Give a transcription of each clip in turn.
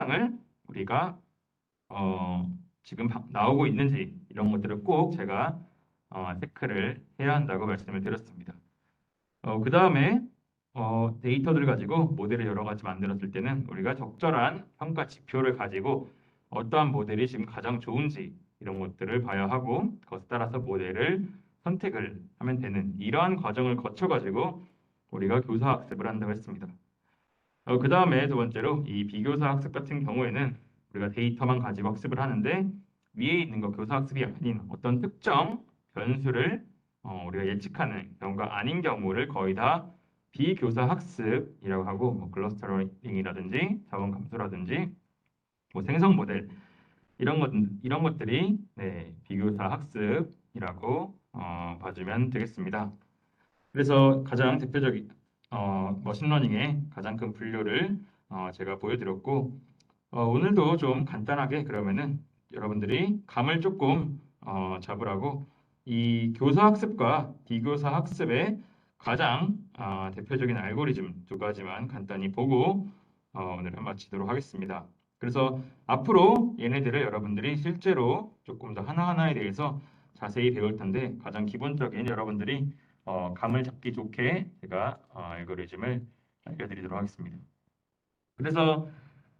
을 우리가 지금 나오고 있는지 이런 것들을 꼭 제가 체크를 해야 한다고 말씀을 드렸습니다. 그 다음에 데이터들을 가지고 모델을 여러 가지 만들었을 때는 우리가 적절한 평가 지표를 가지고 어떠한 모델이 지금 가장 좋은지 이런 것들을 봐야 하고 그것에 따라서 모델을 선택을 하면 되는 이러한 과정을 거쳐가지고 우리가 교사 학습을 한다고 했습니다. 그 다음에 두 번째로 이 비교사 학습 같은 경우에는 우리가 데이터만 가지고 학습을 하는데 위에 있는 거 교사 학습이 아닌 어떤 특정 변수를 우리가 예측하는 경우가 아닌 경우를 거의 다 비교사 학습이라고 하고 뭐 클러스터링이라든지 자원 감소라든지 뭐 생성 모델 이런 것들이 네, 비교사 학습이라고 봐주면 되겠습니다. 그래서 가장 대표적인 머신러닝의 가장 큰 분류를 제가 보여드렸고 오늘도 좀 간단하게 그러면은 여러분들이 감을 조금 잡으라고 이 교사 학습과 비교사 학습의 가장 대표적인 알고리즘 두 가지만 간단히 보고 오늘은 마치도록 하겠습니다. 그래서 앞으로 얘네들을 여러분들이 실제로 조금 더 하나하나에 대해서 자세히 배울 텐데 가장 기본적인 여러분들이 감을 잡기 좋게 제가 알고리즘을 알려드리도록 하겠습니다. 그래서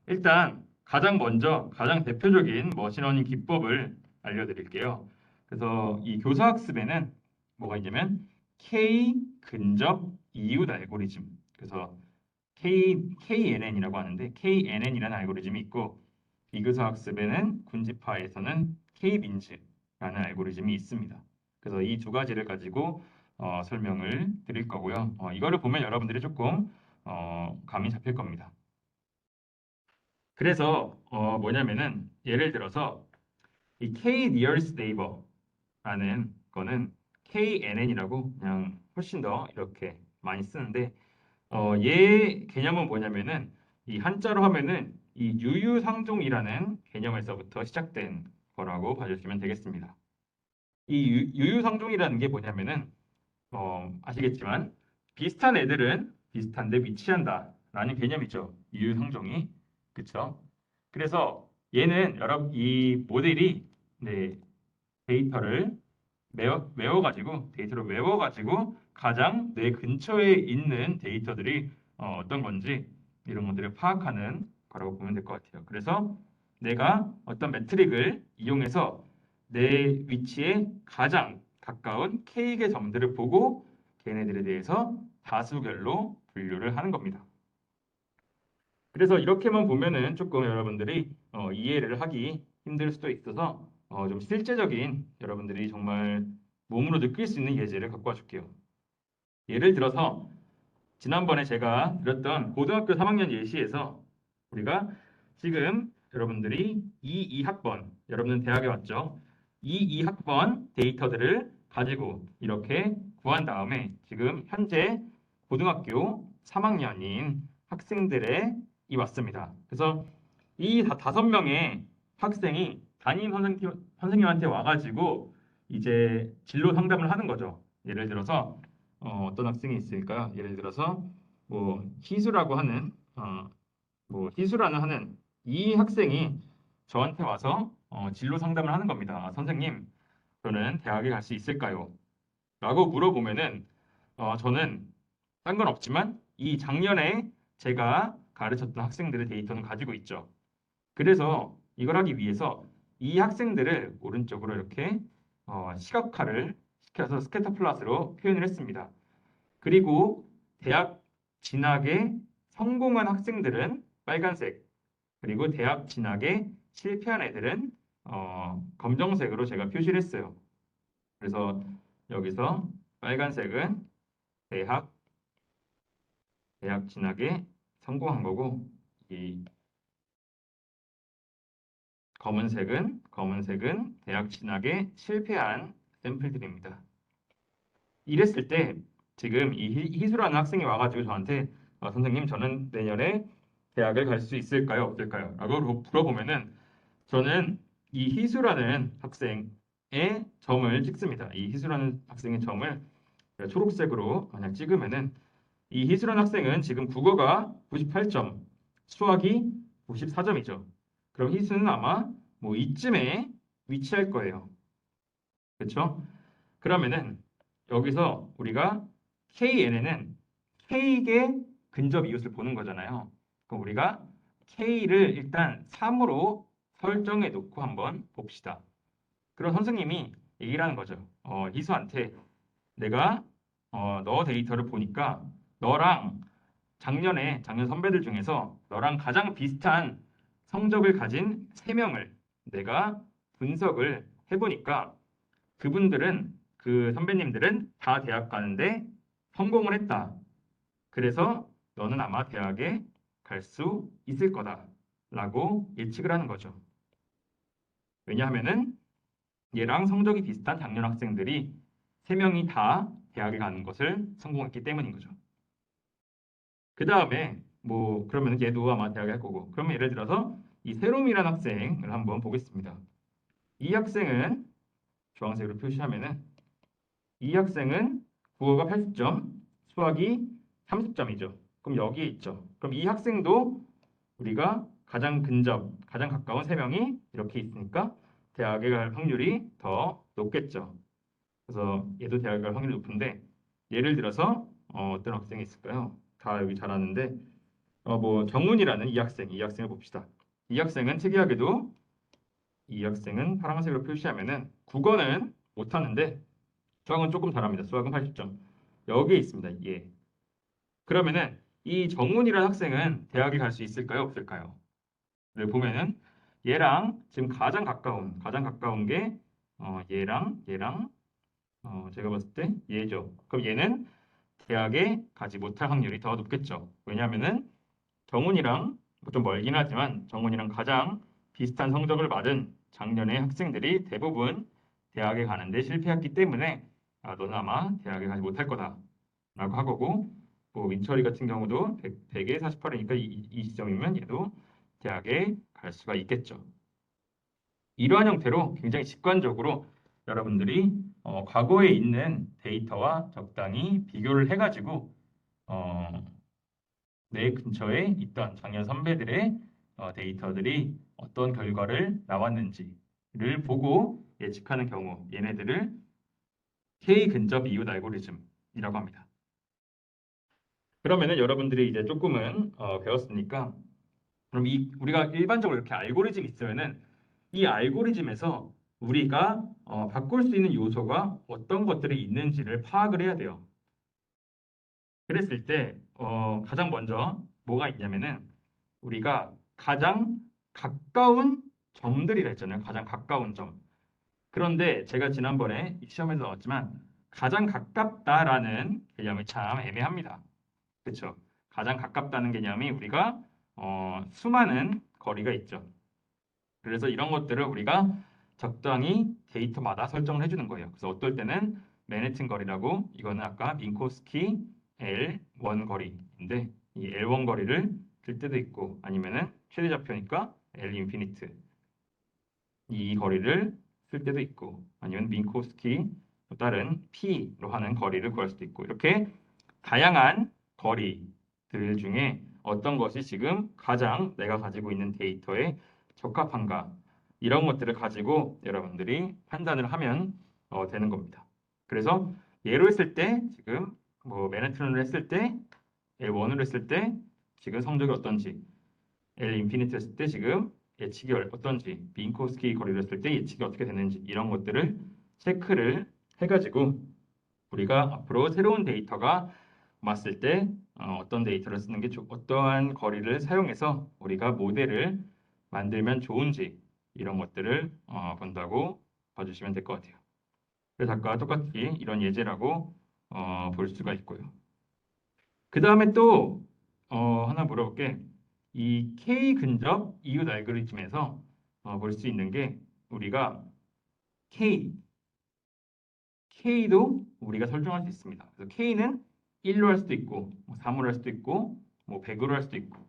일단 가장 먼저 가장 대표적인 머신러닝 기법을 알려드릴게요. 그래서 이 교사학습에는 뭐가 있냐면 K 근접 이웃 알고리즘. 그래서 KNN이라고 하는데 KNN이라는 알고리즘이 있고 비교사학습에는 군집화에서는 K민즈라는 알고리즘이 있습니다. 그래서 이 두 가지를 가지고 설명을 드릴 거고요. 이거를 보면 여러분들이 조금 감이 잡힐 겁니다. 그래서 뭐냐면은 예를 들어서 이 K nearest neighbor라는 거는 KNN이라고 그냥 훨씬 더 이렇게 많이 쓰는데 얘 개념은 뭐냐면은 이 한자로 하면은 이 유유상종이라는 개념에서부터 시작된 거라고 봐주시면 되겠습니다. 이 유유상종이라는 게 뭐냐면은 아시겠지만 비슷한 애들은 비슷한데 위치한다라는 개념이죠. 유유상종이. 그쵸? 그래서 얘는 이 모델이 네, 데이터를 데이터를 외워가지고 가장 내 근처에 있는 데이터들이 어떤 건지 이런 것들을 파악하는 거라고 보면 될 것 같아요. 그래서 내가 어떤 매트릭을 이용해서 내 위치에 가장 가까운 K의 점들을 보고 걔네들에 대해서 다수결로 분류를 하는 겁니다. 그래서 이렇게만 보면은 조금 여러분들이 이해를 하기 힘들 수도 있어서 좀 실제적인 여러분들이 정말 몸으로 느낄 수 있는 예제를 갖고 와줄게요. 예를 들어서 지난번에 제가 드렸던 고등학교 3학년 예시에서 우리가 지금 여러분들이 22학번, 여러분은 대학에 왔죠? 22학번 데이터들을 가지고 이렇게 구한 다음에 지금 현재 고등학교 3학년인 학생들의 이 왔습니다. 그래서 이 다섯 명의 학생이 선생님한테 와가지고 이제 진로 상담을 하는 거죠. 예를 들어서 어떤 학생이 있을까요? 예를 들어서 뭐 희수라고 하는 뭐 희수라는 하는 이 학생이 저한테 와서 진로 상담을 하는 겁니다. 선생님, 저는 대학에 갈 수 있을까요? 라고 물어보면은 저는 딴 건 없지만 이 작년에 제가 가르쳤던 학생들의 데이터는 가지고 있죠. 그래서 이걸 하기 위해서 이 학생들을 오른쪽으로 이렇게 시각화를 시켜서 스캐터 플롯으로 표현을 했습니다. 그리고 대학 진학에 성공한 학생들은 빨간색, 그리고 대학 진학에 실패한 애들은 검정색으로 제가 표시를 했어요. 그래서 여기서 빨간색은 대학, 대학 진학에 성공한 거고, 이 검은색은 대학 진학에 실패한 샘플들입니다. 이랬을 때 지금 이 희수라는 학생이 와가지고 저한테 선생님 저는 내년에 대학을 갈 수 있을까요? 없을까요? 라고 물어보면은 저는 이 희수라는 학생의 점을 찍습니다. 이 희수라는 학생의 점을 초록색으로 만약 찍으면은 이 희수라는 학생은 지금 국어가 98점, 수학이 94점이죠. 그럼 희수는 아마 뭐 이쯤에 위치할 거예요. 그렇죠? 그러면은 여기서 우리가 KN에는 K의 근접 이웃을 보는 거잖아요. 그럼 우리가 K를 일단 3으로 설정해 놓고 한번 봅시다. 그럼 선생님이 얘기를 하는 거죠. 희수한테 내가 너 데이터를 보니까 너랑 작년 선배들 중에서 너랑 가장 비슷한 성적을 가진 3명을 내가 분석을 해보니까 그분들은 그 선배님들은 다 대학 가는데 성공을 했다. 그래서 너는 아마 대학에 갈 수 있을 거다라고 예측을 하는 거죠. 왜냐하면은 얘랑 성적이 비슷한 작년 학생들이 3명이 다 대학에 가는 것을 성공했기 때문인 거죠. 그 다음에 뭐 그러면 얘도 아마 대학에 갈 거고. 그러면 예를 들어서 이 세롬이라는 학생을 한번 보겠습니다. 이 학생은 주황색으로 표시하면은 이 학생은 국어가 80점, 수학이 30점이죠. 그럼 여기에 있죠. 그럼 이 학생도 우리가 가장 근접, 가장 가까운 3명이 이렇게 있으니까 대학에 갈 확률이 더 높겠죠. 그래서 얘도 대학에 갈 확률이 높은데 예를 들어서 어떤 학생이 있을까요? 다 여기 잘 아는데 뭐 정훈이라는 이 학생을 봅시다. 이 학생은 특이하게도 이 학생은 파란색으로 표시하면은 국어는 못하는데 수학은 조금 잘합니다. 수학은 80점. 여기에 있습니다. 예. 그러면은 이 정훈이라는 학생은 대학에 갈 수 있을까요? 없을까요? 네, 보면은 얘랑 지금 가장 가까운 게 얘랑 제가 봤을 때 얘죠. 그럼 얘는 대학에 가지 못할 확률이 더 높겠죠. 왜냐하면은 정훈이랑 뭐좀 멀긴 하지만 정훈이랑 가장 비슷한 성적을 받은 작년의 학생들이 대부분 대학에 가는데 실패했기 때문에 너는 아마 대학에 가지 못할 거다라고 하고 뭐 민철이 같은 경우도 100에 48이니까 이 시점이면 얘도 대학에 갈 수가 있겠죠. 이러한 형태로 굉장히 직관적으로 여러분들이 과거에 있는 데이터와 적당히 비교를 해가지고 어, 내 근처에 있던 작년 선배들의 데이터들이 어떤 결과를 나왔는지를 보고 예측하는 경우 얘네들을 K 근접 이웃 알고리즘이라고 합니다. 그러면은 여러분들이 이제 조금은 배웠으니까 그럼 우리가 일반적으로 이렇게 알고리즘이 있으면은 이 알고리즘에서 우리가 바꿀 수 있는 요소가 어떤 것들이 있는지를 파악을 해야 돼요. 그랬을 때 가장 먼저 뭐가 있냐면은 우리가 가장 가까운 점들이라 했잖아요. 가장 가까운 점. 그런데 제가 지난번에 이 시험에서 나왔지만 가장 가깝다라는 개념이 참 애매합니다. 그렇죠? 가장 가깝다는 개념이 우리가 수많은 거리가 있죠. 그래서 이런 것들을 우리가 적당히 데이터마다 설정을 해주는 거예요. 그래서 어떨 때는 맨해튼 거리라고 이거는 아까 민코스키 L1 거리인데 이 L1 거리를 쓸 때도 있고 아니면은 최대 좌표니까 L 인피니트 이 거리를 쓸 때도 있고 아니면 민코스키 또 다른 P로 하는 거리를 구할 수도 있고 이렇게 다양한 거리들 중에 어떤 것이 지금 가장 내가 가지고 있는 데이터에 적합한가 이런 것들을 가지고 여러분들이 판단을 하면 되는 겁니다. 그래서 예로 했을 때 지금 뭐 맨해튼을 했을 때 L1으로 했을 때 지금 성적이 어떤지 L 인피니트 했을 때 지금 예측이 어떤지 민코스키 거리를 했을 때 예측이 어떻게 되는지 이런 것들을 체크를 해가지고 우리가 앞으로 새로운 데이터가 왔을 때 어떤 데이터를 쓰는 게 어떠한 거리를 사용해서 우리가 모델을 만들면 좋은지 이런 것들을 본다고 봐주시면 될 것 같아요. 그래서 아까 똑같이 이런 예제라고 볼 수가 있고요. 그 다음에 또 하나 물어볼게. 이 K 근접 이웃 알고리즘에서 볼 수 있는 게 우리가 K도 우리가 설정할 수 있습니다. 그래서 K는 1로 할 수도 있고, 뭐 3으로 할 수도 있고, 뭐 100으로 할 수도 있고.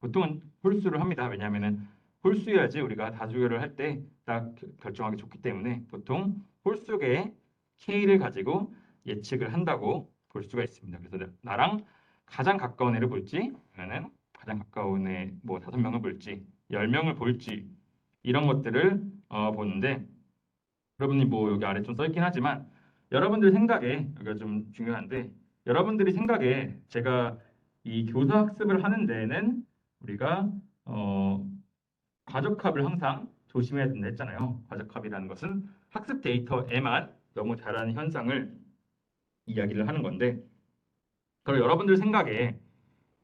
보통은 홀수를 합니다. 왜냐하면은 홀수여야지 우리가 다수결을 할 때 딱 결정하기 좋기 때문에 보통 홀수의 K를 가지고 예측을 한다고 볼 수가 있습니다. 그래서 나랑 가장 가까운 애를 볼지, 아니면은 가장 가까운 애 뭐 5명을 볼지 10명을 볼지 이런 것들을 보는데 여러분이 뭐 여기 아래 좀 써있긴 하지만 여러분들 생각에 여기가 좀 중요한데 여러분들이 생각에 제가 이 교사 학습을 하는 데에는 우리가 과적합을 항상 조심해야 된다 했잖아요. 과적합이라는 것은 학습 데이터에만 너무 잘하는 현상을 이야기를 하는 건데 그럼 여러분들 생각에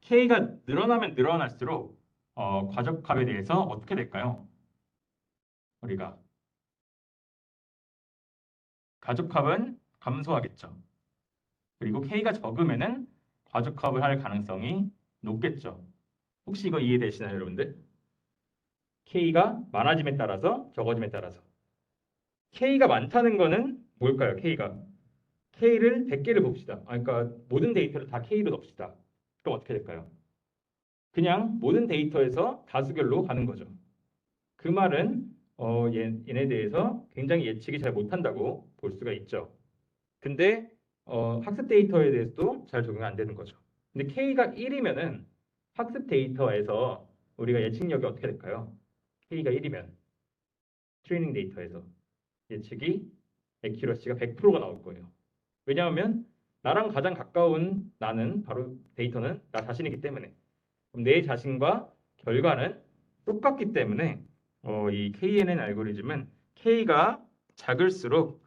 K가 늘어나면 늘어날수록 과적합에 대해서 어떻게 될까요? 우리가 과적합은 감소하겠죠. 그리고 K가 적으면은 과적합을 할 가능성이 높겠죠. 혹시 이거 이해되시나요, 여러분들? K가 많아짐에 따라서 적어짐에 따라서 K가 많다는 거는 뭘까요? K를 100개를 봅시다. 그러니까 모든 데이터를 다 K로 넣읍시다. 그럼 어떻게 될까요? 그냥 모든 데이터에서 다수결로 가는 거죠. 그 말은 얘네 대해서 굉장히 예측이 잘 못한다고 볼 수가 있죠. 근데 학습 데이터에 대해서도 잘 적용 안 되는 거죠. 근데 K가 1이면은 학습 데이터에서 우리가 예측력이 어떻게 될까요? K가 1이면 트레이닝 데이터에서 예측이 액큐러시가 100%가 나올 거예요. 왜냐하면 나랑 가장 가까운 나는 바로 데이터는 나 자신이기 때문에 그럼 내 자신과 결과는 똑같기 때문에 이 KNN 알고리즘은 K가 작을수록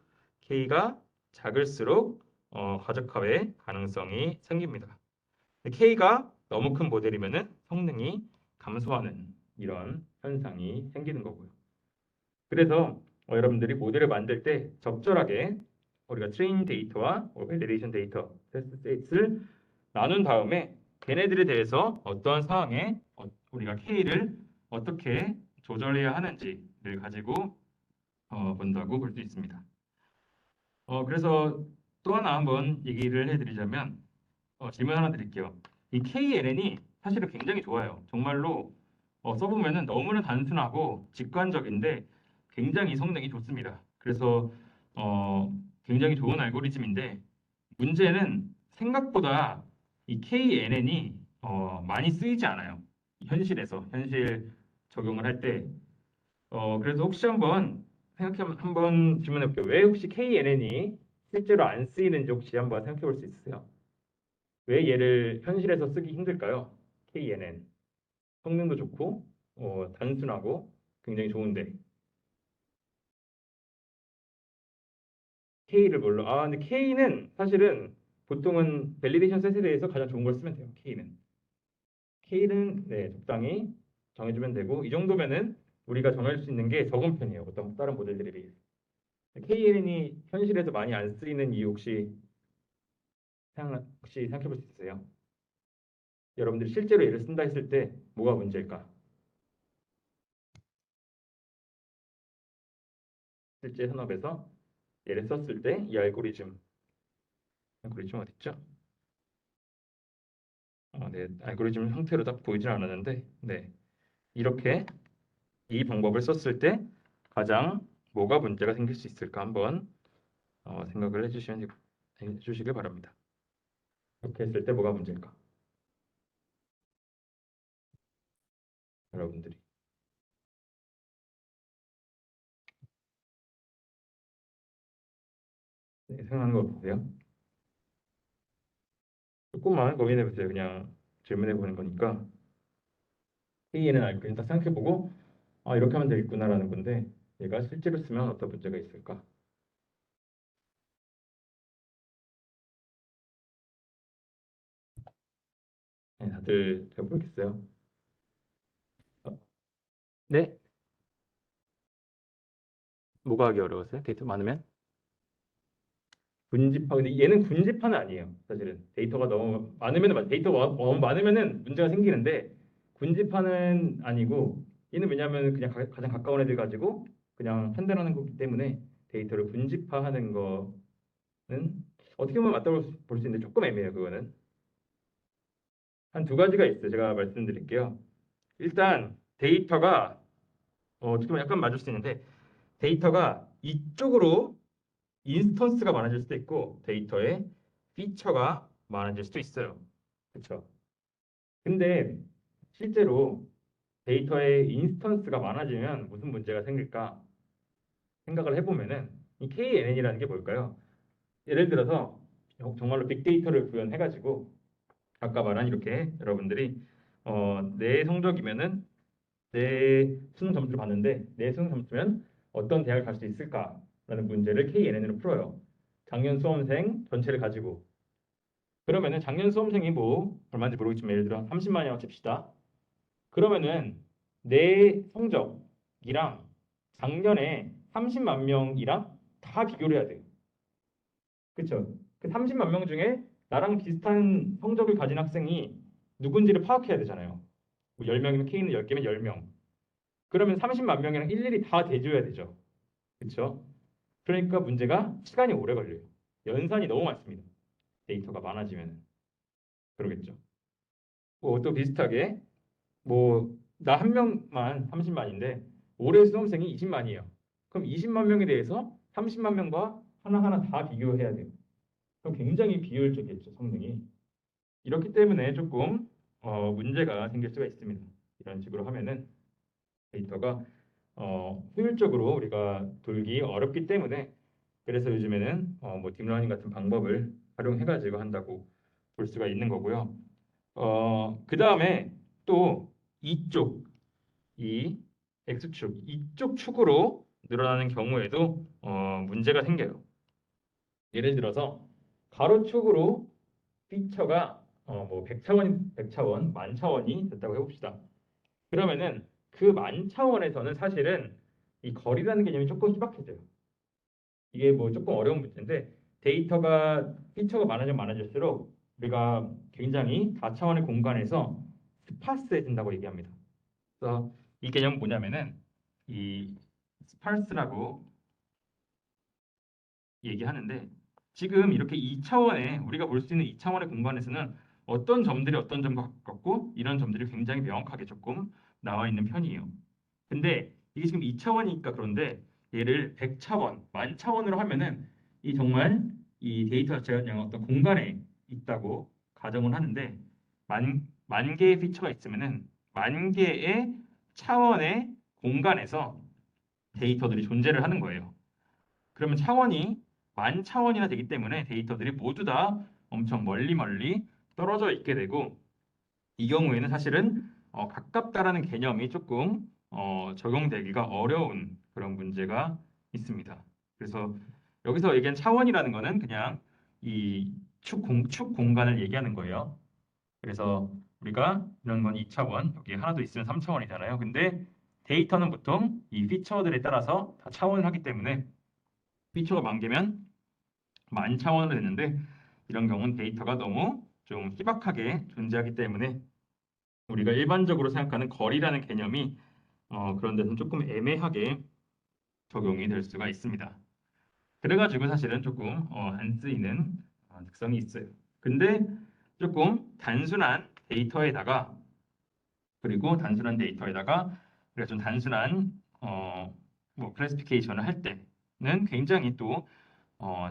과적합의 가능성이 생깁니다. K가 너무 큰 모델이면은 성능이 감소하는 이런 현상이 생기는 거고요. 그래서 여러분들이 모델을 만들 때 적절하게 우리가 트레이닝 데이터와 밸리데이션 데이터, 테스트 세트를 나눈 다음에 걔네들에 대해서 어떠한 상황에 우리가 K를 어떻게 조절해야 하는지를 가지고 본다고 볼 수 있습니다. 그래서 또 하나 한번 얘기를 해드리자면 질문 하나 드릴게요. 이 KNN이 사실은 굉장히 좋아요. 정말로 써보면은 너무나 단순하고 직관적인데 굉장히 성능이 좋습니다. 그래서 굉장히 좋은 알고리즘인데 문제는 생각보다 이 KNN이 많이 쓰이지 않아요. 현실 적용을 할 때. 그래서 혹시 한번 질문해 볼게요. 왜 혹시 KNN이 실제로 안 쓰이는지 혹시 한번 생각해 볼 수 있으세요? 왜 얘를 현실에서 쓰기 힘들까요? KNN. 성능도 좋고, 단순하고 굉장히 좋은데. K를 뭘로? 근데 K는 사실은 보통은 밸리데이션 셋에 대해서 가장 좋은 걸 쓰면 돼요. K는 네, 적당히 정해주면 되고 이 정도면은 우리가 정할 수 있는 게 적은 편이에요. 어떤 다른 모델들에 비해서. KNN이 현실에서 많이 안 쓰이는 이유 혹시 생각해 볼 수 있어요? 여러분들이 실제로 얘를 쓴다 했을 때 뭐가 문제일까? 실제 산업에서 얘를 썼을 때 이 알고리즘 어디 있죠? 네, 알고리즘 형태로 딱 보이진 않았는데, 네, 이렇게 이 방법을 썼을 때 가장 뭐가 문제가 생길 수 있을까 한번 생각을 해주시길 바랍니다. 이렇게 했을 때 뭐가 문제일까? 여러분들이 생각하는 거 보세요. 조금만 고민해 보세요. 그냥 질문해 보는 거니까 A에는 알고 딱 생각해 보고 이렇게 하면 되겠구나라는 건데 얘가 실제로 쓰면 어떤 문제가 있을까? 네, 다들 잘 모르겠어요. 어, 네? 뭐가 하기 어려우세요? 데이터 많으면? 근데 얘는 군집하는 아니에요. 사실은 데이터가 너무 많으면 데이터가 너무 많으면은 문제가 생기는데 군집하는 아니고 얘는 왜냐하면 그냥 가장 가까운 애들 가지고 그냥 판단하는 거기 때문에 데이터를 군집화하는 거는 어떻게 보면 맞다고 볼 수 있는데 조금 애매해요. 그거는 한 두 가지가 있어요. 제가 말씀드릴게요. 일단 데이터가 어떻게 보면 약간 맞을 수 있는데 데이터가 이쪽으로 인스턴스가 많아질 수도 있고 데이터에 피처가 많아질 수도 있어요. 그렇죠? 근데 실제로 데이터의 인스턴스가 많아지면 무슨 문제가 생길까 생각을 해보면은 이 KNN이라는 게 뭘까요? 예를 들어서 정말로 빅데이터를 구현해가지고 아까 말한 이렇게 여러분들이 내 성적이면은 내 수능 점수를 봤는데 내 수능 점수면 어떤 대학을 갈 수 있을까라는 문제를 KNN으로 풀어요. 작년 수험생 전체를 가지고 그러면은 작년 수험생이 뭐 얼마인지 모르겠지만 예를 들어 30만이라고 칩시다. 그러면은 내 성적이랑 작년에 30만 명이랑 다 비교를 해야 돼요. 그렇죠? 그 30만 명 중에 나랑 비슷한 성적을 가진 학생이 누군지를 파악해야 되잖아요. 뭐 10명이면 K는 10개면 10명. 그러면 30만 명이랑 일일이 다 대줘야 되죠. 그렇죠? 그러니까 문제가 시간이 오래 걸려요. 연산이 너무 많습니다. 데이터가 많아지면 그러겠죠. 뭐 또 비슷하게 뭐 나 한 명만 30만인데 올해 수험생이 20만이에요. 그럼 20만 명에 대해서 30만 명과 하나하나 다 비교해야 돼요. 그럼 굉장히 비효율적이겠죠, 성능이. 이렇기 때문에 조금 문제가 생길 수가 있습니다. 이런 식으로 하면은 데이터가 효율적으로 우리가 돌기 어렵기 때문에 그래서 요즘에는 뭐 딥러닝 같은 방법을 활용해가지고 한다고 볼 수가 있는 거고요. 그 다음에 또 이쪽 이 X축 이쪽 축으로 늘어나는 경우에도 문제가 생겨요. 예를 들어서 가로축으로 피처가 뭐 100차원, 만차원이 됐다고 해봅시다. 그러면은 그 만차원에서는 사실은 이 거리라는 개념이 조금 희박해져요. 이게 뭐 조금 어려운 문제인데 데이터가 피처가 많아지면 많아질수록 우리가 굉장히 다차원의 공간에서 스파스해진다고 얘기합니다. 그래서 이 개념은 뭐냐면은 이 스파스라고 얘기하는데 지금 이렇게 2차원의 우리가 볼 수 있는 2차원의 공간에서는 어떤 점들이 어떤 점과 가깝고 이런 점들이 굉장히 명확하게 조금 나와 있는 편이에요. 근데 이게 지금 2차원이니까 그런데 얘를 100차원, 만차원으로 하면은 이 정말 이 데이터 자체가 그냥 어떤 공간에 있다고 가정을 하는데 만 개의 피처가 있으면은 만 개의 차원의 공간에서 데이터들이 존재를 하는 거예요. 그러면 차원이 만 차원이나 되기 때문에 데이터들이 모두 다 엄청 멀리 멀리 떨어져 있게 되고 이 경우에는 사실은 가깝다라는 개념이 조금 적용되기가 어려운 그런 문제가 있습니다. 그래서 여기서 얘기한 차원이라는 거는 그냥 이 축 공간을 얘기하는 거예요. 그래서 우리가 이런 건 2차원, 여기 하나도 있으면 3차원이잖아요. 근데 데이터는 보통 이 피처들에 따라서 다 차원을 하기 때문에 피처가 만 개면 만 차원으로 됐는데 이런 경우는 데이터가 너무 좀 희박하게 존재하기 때문에 우리가 일반적으로 생각하는 거리라는 개념이 그런 데서는 조금 애매하게 적용이 될 수가 있습니다. 그래가지고 사실은 조금 안 쓰이는 특성이 있어요. 근데 조금 단순한 데이터에다가 그리고 단순한 데이터에다가 우리가 좀 단순한 뭐 클래시피케이션을 할 때는 굉장히 또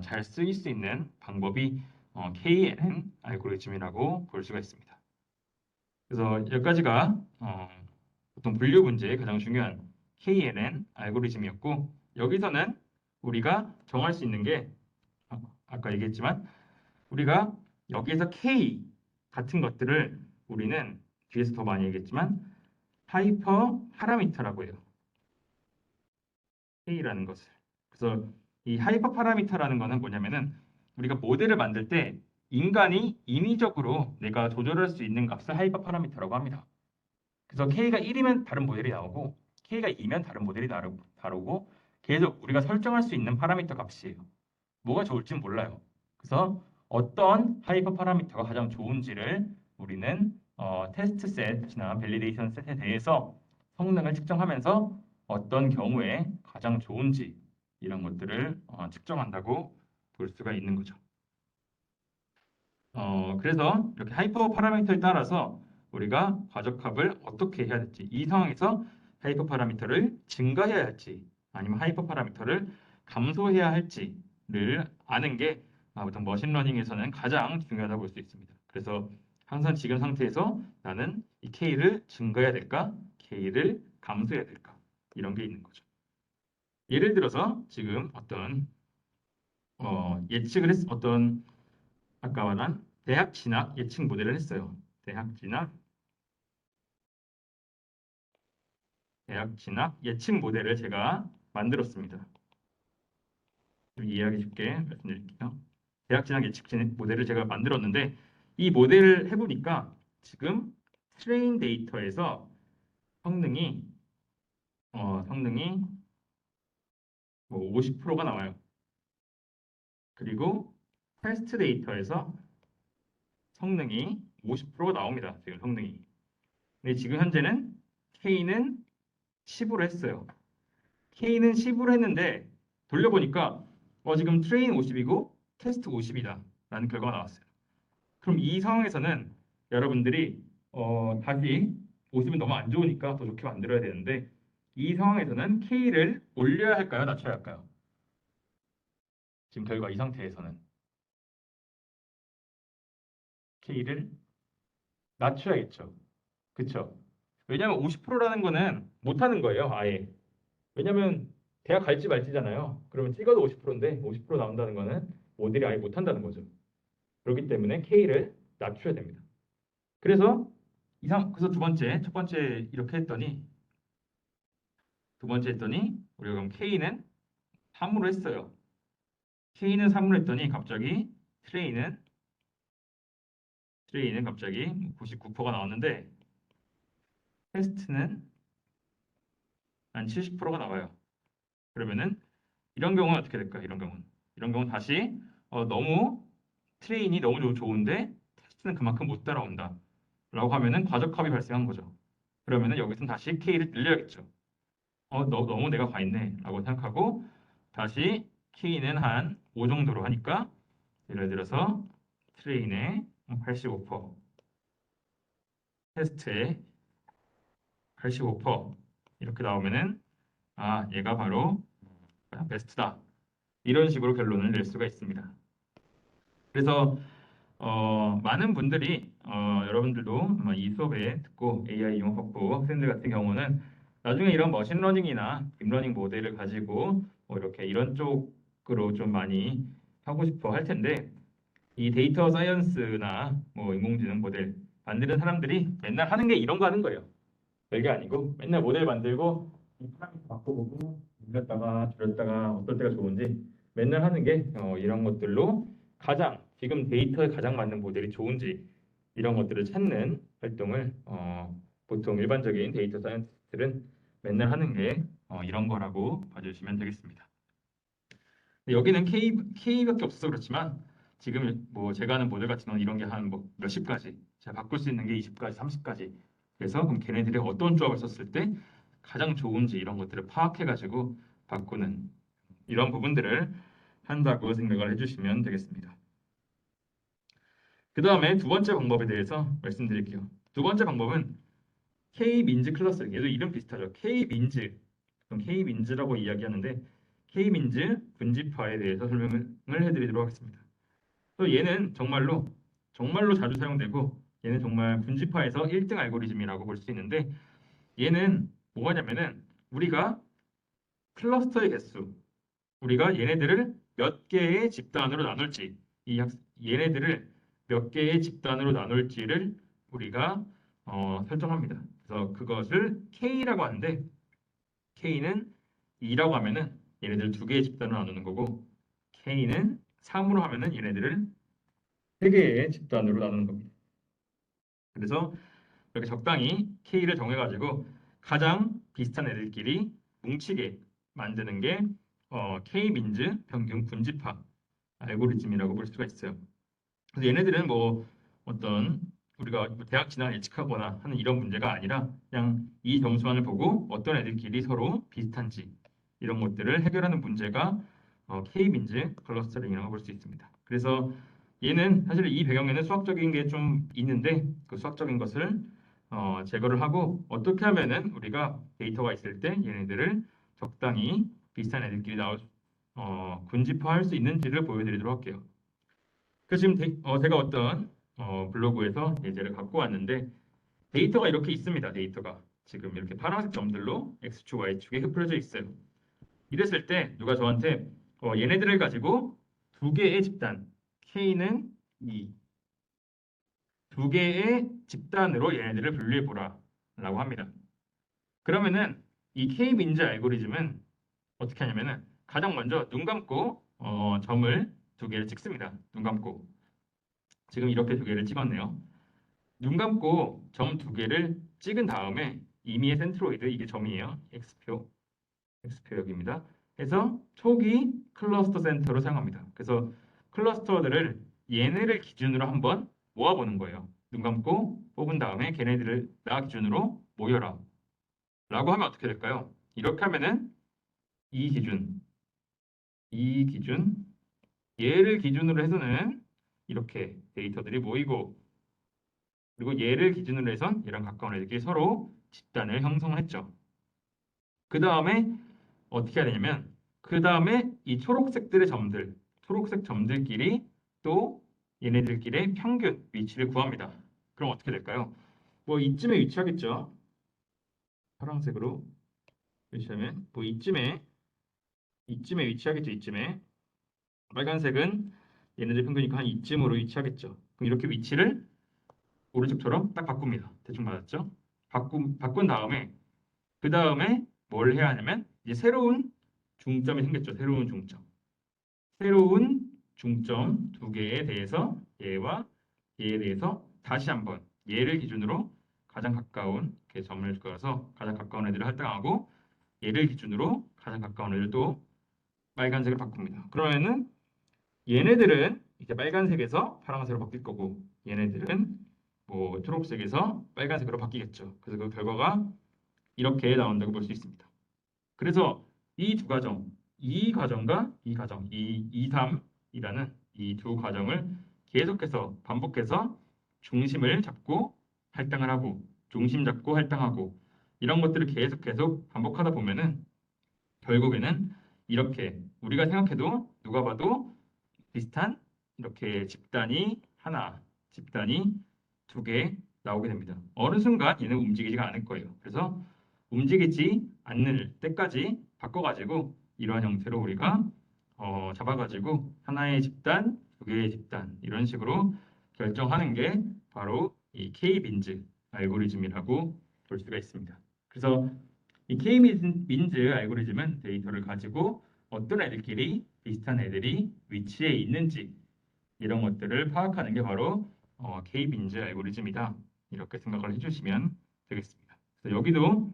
잘 쓰일 수 있는 방법이 KNN 알고리즘이라고 볼 수가 있습니다. 그래서 여기까지가 보통 분류 문제의 가장 중요한 KNN 알고리즘이었고 여기서는 우리가 정할 수 있는 게 아까 얘기했지만 우리가 여기에서 K 같은 것들을 우리는 뒤에서 더 많이 얘기했지만 하이퍼 파라미터라고 해요. K라는 것을. 그래서 이 하이퍼 파라미터라는 거는 뭐냐면은 우리가 모델을 만들 때 인간이 인위적으로 내가 조절할 수 있는 값을 하이퍼 파라미터라고 합니다. 그래서 K가 1이면 다른 모델이 나오고 K가 2면 다른 모델이 다르고 계속 우리가 설정할 수 있는 파라미터 값이에요. 뭐가 좋을지는 몰라요. 그래서 어떤 하이퍼 파라미터가 가장 좋은지를 우리는 테스트 셋이나 밸리데이션 셋에 대해서 성능을 측정하면서 어떤 경우에 가장 좋은지 이런 것들을 측정한다고 볼 수가 있는 거죠. 그래서 이렇게 하이퍼 파라미터에 따라서 우리가 과적합을 어떻게 해야 될지 이 상황에서 하이퍼 파라미터를 증가해야 할지 아니면 하이퍼 파라미터를 감소해야 할지를 아는 게 보통 머신러닝에서는 가장 중요하다고 볼 수 있습니다. 그래서 항상 지금 상태에서 나는 이 K를 증가해야 될까? K를 감소해야 될까? 이런 게 있는 거죠. 예를 들어서 지금 어떤 예측을 어떤 아까 말한 대학 진학 예측 모델을 했어요. 대학 진학 예측 모델을 제가 만들었습니다. 좀 이해하기 쉽게 말씀드릴게요. 대학 진학 예측 모델을 제가 만들었는데 이 모델을 해보니까 지금 트레인 데이터에서 성능이 성능이 뭐 50%가 나와요. 그리고 테스트 데이터에서 성능이 50%가 나옵니다. 지금 성능이. 근데 지금 현재는 K는 10으로 했어요. K는 10으로 했는데 돌려보니까 지금 트레인 50이고 테스트 50이다 라는 결과가 나왔어요. 그럼 이 상황에서는 여러분들이 다시 50은 너무 안 좋으니까 더 좋게 만들어야 되는데 이 상황에서는 K를 올려야 할까요? 낮춰야 할까요? 지금 결과 이 상태에서는 K를 낮춰야겠죠. 그쵸? 왜냐하면 50%라는 거는 못하는 거예요, 아예. 왜냐면 대학 갈지 말지잖아요. 그러면 찍어도 50%인데 50% 나온다는 거는 모델이 아예 못한다는 거죠. 그렇기 때문에 K를 낮춰야 됩니다. 그래서 두 번째, 첫 번째 이렇게 했더니 두 번째 했더니 우리가 그럼 K는 3으로 했어요. K는 3으로 했더니 갑자기 트레이는 갑자기 99%가 나왔는데 테스트는 한 70%가 나와요. 그러면은 이런 경우는 어떻게 될까? 이런 경우는 다시 너무 트레인이 너무 좋은데 테스트는 그만큼 못 따라온다. 라고 하면은 과적합이 발생한 거죠. 그러면은 여기서는 다시 K를 늘려야겠죠. 너무 내가 과했네. 라고 생각하고 다시 K는 한 5 정도로 하니까 예를 들어서 트레인의 85%, 테스트의 85% 이렇게 나오면은 얘가 바로 베스트다. 이런 식으로 결론을 낼 수가 있습니다. 그래서 많은 분들이 여러분들도 아마 이 수업에 듣고 AI 융합 학부 학생들 같은 경우는 나중에 이런 머신러닝이나 딥러닝 모델을 가지고 뭐 이렇게 이런 쪽으로 좀 많이 하고 싶어 할 텐데 이 데이터 사이언스나 뭐 인공지능 모델 만드는 사람들이 맨날 하는 게 이런 거 하는 거예요. 별게 아니고 맨날 모델 만들고 이 파라미터 바꿔보고 늘렸다가 줄였다가 어떨 때가 좋은지 맨날 하는 게 이런 것들로 가장 지금 데이터에 가장 맞는 모델이 좋은지 이런 것들을 찾는 활동을 보통 일반적인 데이터 사이언티스트들은 맨날 하는 게 이런 거라고 봐주시면 되겠습니다. 여기는 K밖에 없어서 그렇지만 지금 뭐 제가 하는 모델 같은 경우는 이런 게 한 뭐 몇십 가지 제가 바꿀 수 있는 게 20가지, 30가지 그래서 그럼 걔네들이 어떤 조합을 썼을 때 가장 좋은지 이런 것들을 파악해가지고 바꾸는 이런 부분들을 한다고 생각을 해주시면 되겠습니다. 그 다음에 두 번째 방법에 대해서 말씀드릴게요. 두 번째 방법은 K-민즈 클러스링. 얘도 이름 비슷하죠. K-민즈. 그럼 K-민즈라고 이야기하는데 K-민즈 군집화에 대해서 설명을 해드리도록 하겠습니다. 또 얘는 정말로 자주 사용되고 얘는 정말 군집화에서 1등 알고리즘이라고 볼 수 있는데 얘는 뭐냐면은 우리가 클러스터의 개수, 우리가 얘네들을 몇 개의 집단으로 나눌지, 얘네들을 몇 개의 집단으로 나눌지를 우리가 설정합니다. 그래서 그것을 K라고 하는데 K는 2라고 하면은 얘네들 두 개의 집단으로 나누는 거고 K는 3으로 하면은 얘네들을 세 개의 집단으로 나누는 겁니다. 그래서 이렇게 적당히 K를 정해가지고 가장 비슷한 애들끼리 뭉치게 만드는 게 K-민즈 평균 군집화 알고리즘이라고 볼 수가 있어요. 그래서 얘네들은 뭐 어떤 우리가 뭐 대학 진학을 예측하거나 하는 이런 문제가 아니라 그냥 이 점수만을 보고 어떤 애들끼리 서로 비슷한지 이런 것들을 해결하는 문제가 K-민즈 클러스터링이라고 볼 수 있습니다. 그래서 얘는 사실 이 배경에는 수학적인 게 좀 있는데 그 수학적인 것을 제거를 하고 어떻게 하면은 우리가 데이터가 있을 때 얘네들을 적당히 비슷한 애들끼리 군집화할 수 있는지를 보여드리도록 할게요. 그 지금 제가 어떤 블로그에서 예제를 갖고 왔는데 데이터가 이렇게 있습니다. 데이터가 지금 이렇게 파란색 점들로 X축, Y축에 흩어져 있어요. 이랬을 때 누가 저한테 얘네들을 가지고 두 개의 집단 K는 2, 두 개의 집단으로 얘네들을 분류해 보라 라고 합니다. 그러면은 이 K-민즈 알고리즘은 어떻게 하냐면은 가장 먼저 눈 감고 점을 두 개를 찍습니다. 눈 감고 지금 이렇게 두 개를 찍었네요. 눈 감고 점 두 개를 찍은 다음에 임의의 센트로이드 이게 점이에요. X표 여기입니다. 해서 초기 클러스터 센터로 사용합니다. 그래서 클러스터들을 얘네를 기준으로 한번 모아보는 거예요. 눈 감고 뽑은 다음에 걔네들을 나 기준으로 모여라 라고 하면 어떻게 될까요? 이렇게 하면은 이 기준, 이 기준, 얘를 기준으로 해서는 이렇게 데이터들이 모이고 그리고 얘를 기준으로 해선 얘랑 가까운 애들끼리 서로 집단을 형성했죠. 그 다음에 어떻게 해야 되냐면 그 다음에 이 초록색들의 점들, 초록색 점들끼리 또 얘네들끼리의 평균 위치를 구합니다. 그럼 어떻게 될까요? 뭐 이쯤에 위치하겠죠. 파란색으로 위치하면 뭐 이쯤에 위치하겠죠. 이쯤에 빨간색은 얘네들 평균이니까 한 이쯤으로 위치하겠죠. 그럼 이렇게 위치를 오른쪽처럼 딱 바꿉니다. 대충 맞았죠? 바꾼 다음에 그 다음에 뭘 해야 하냐면 이제 새로운 중점이 생겼죠. 새로운 중점. 새로운 중점 두 개에 대해서 얘와 얘에 대해서 다시 한번 얘를 기준으로 가장 가까운 이렇게 점을 그어서 가장 가까운 애들을 할당하고 얘를 기준으로 가장 가까운 애들 또 빨간색을 바꿉니다. 그러면은 얘네들은 이제 빨간색에서 파란색으로 바뀔 거고 얘네들은 뭐 초록색에서 빨간색으로 바뀌겠죠. 그래서 그 결과가 이렇게 나온다고 볼 수 있습니다. 그래서 이 두 과정, 이 과정과 이 과정, 이 2, 3이라는 이 두 과정을 계속해서 반복해서 중심을 잡고 할당을 하고 중심 잡고 할당하고 이런 것들을 계속 반복하다 보면은 결국에는 이렇게 우리가 생각해도 누가 봐도 비슷한 이렇게 집단이 하나, 집단이 두 개 나오게 됩니다. 어느 순간 얘는 움직이지가 않을 거예요. 그래서 움직이지 않을 때까지 바꿔가지고 이러한 형태로 우리가 잡아가지고 하나의 집단, 두 개의 집단 이런 식으로 결정하는 게 바로 이 K-민즈 알고리즘이라고 볼 수가 있습니다. 그래서 이 K-민즈 알고리즘은 데이터를 가지고 어떤 애들끼리 비슷한 애들이 위치해 있는지 이런 것들을 파악하는 게 바로 K-민즈 알고리즘이다. 이렇게 생각을 해주시면 되겠습니다. 그래서 여기도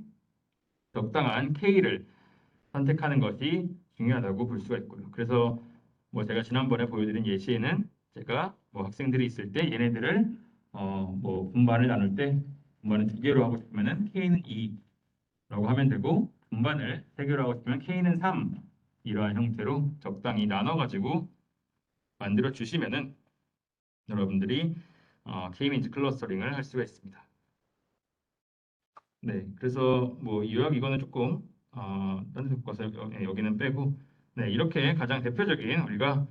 적당한 K를 선택하는 것이 중요하다고 볼 수가 있고요. 그래서 뭐 제가 지난번에 보여드린 예시에는 제가 뭐 학생들이 있을 때 얘네들을 뭐 분반을 나눌 때 분반을 두 개로 하고 싶으면은 K는 2라고 하면 되고 분반을 세 개로 하고 싶으면 K는 3 이러한 형태로 적당히 나눠가지고 만들어 주시면은 여러분들이 K-민즈 클러스터링을 할 수가 있습니다. 네, 그래서 뭐 요약 이거는 조금 딴 데 바꿔서 여기는 빼고 네, 이렇게 가장 대표적인 우리가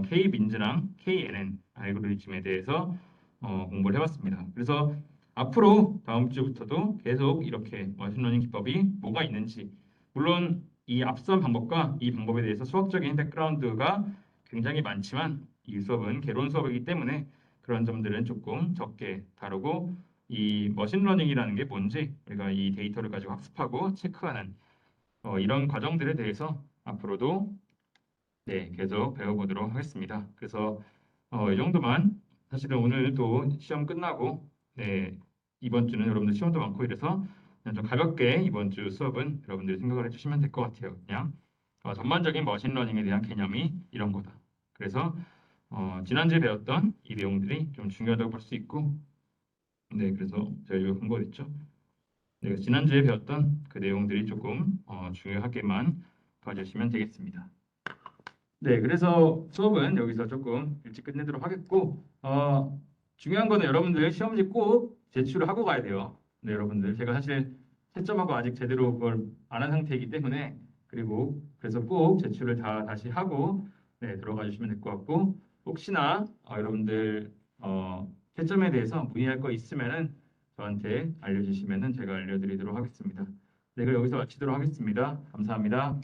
K-민즈랑 KNN 알고리즘에 대해서 공부를 해봤습니다. 그래서 앞으로 다음 주부터도 계속 이렇게 머신러닝 기법이 뭐가 있는지 물론 이 앞선 방법과 이 방법에 대해서 수학적인 백그라운드가 굉장히 많지만 이 수업은 개론 수업이기 때문에 그런 점들은 조금 적게 다루고 이 머신러닝이라는 게 뭔지 우리가 이 데이터를 가지고 학습하고 체크하는 이런 과정들에 대해서 앞으로도 네, 계속 배워보도록 하겠습니다. 그래서 이 정도만 사실은 오늘 또 시험 끝나고 네, 이번 주는 여러분들 시험도 많고 이래서 그냥 좀 가볍게 이번 주 수업은 여러분들이 생각을 해주시면 될 것 같아요. 그냥 전반적인 머신러닝에 대한 개념이 이런 거다. 그래서 지난주에 배웠던 이 내용들이 좀 중요하다고 볼 수 있고 네, 그래서 제가 이거 근거했죠. 네, 지난주에 배웠던 그 내용들이 조금 중요하게만 봐주시면 되겠습니다. 네, 그래서 수업은 여기서 조금 일찍 끝내도록 하겠고, 중요한 거는 여러분들 시험지 꼭 제출을 하고 가야 돼요. 네, 여러분들. 제가 사실 채점하고 아직 제대로 그걸 안 한 상태이기 때문에, 그리고 그래서 꼭 제출을 다 다시 하고, 네, 들어가 주시면 될 것 같고, 혹시나 여러분들 채점에 대해서 문의할 거 있으면은 저한테 알려주시면은 제가 알려드리도록 하겠습니다. 네, 그럼 여기서 마치도록 하겠습니다. 감사합니다.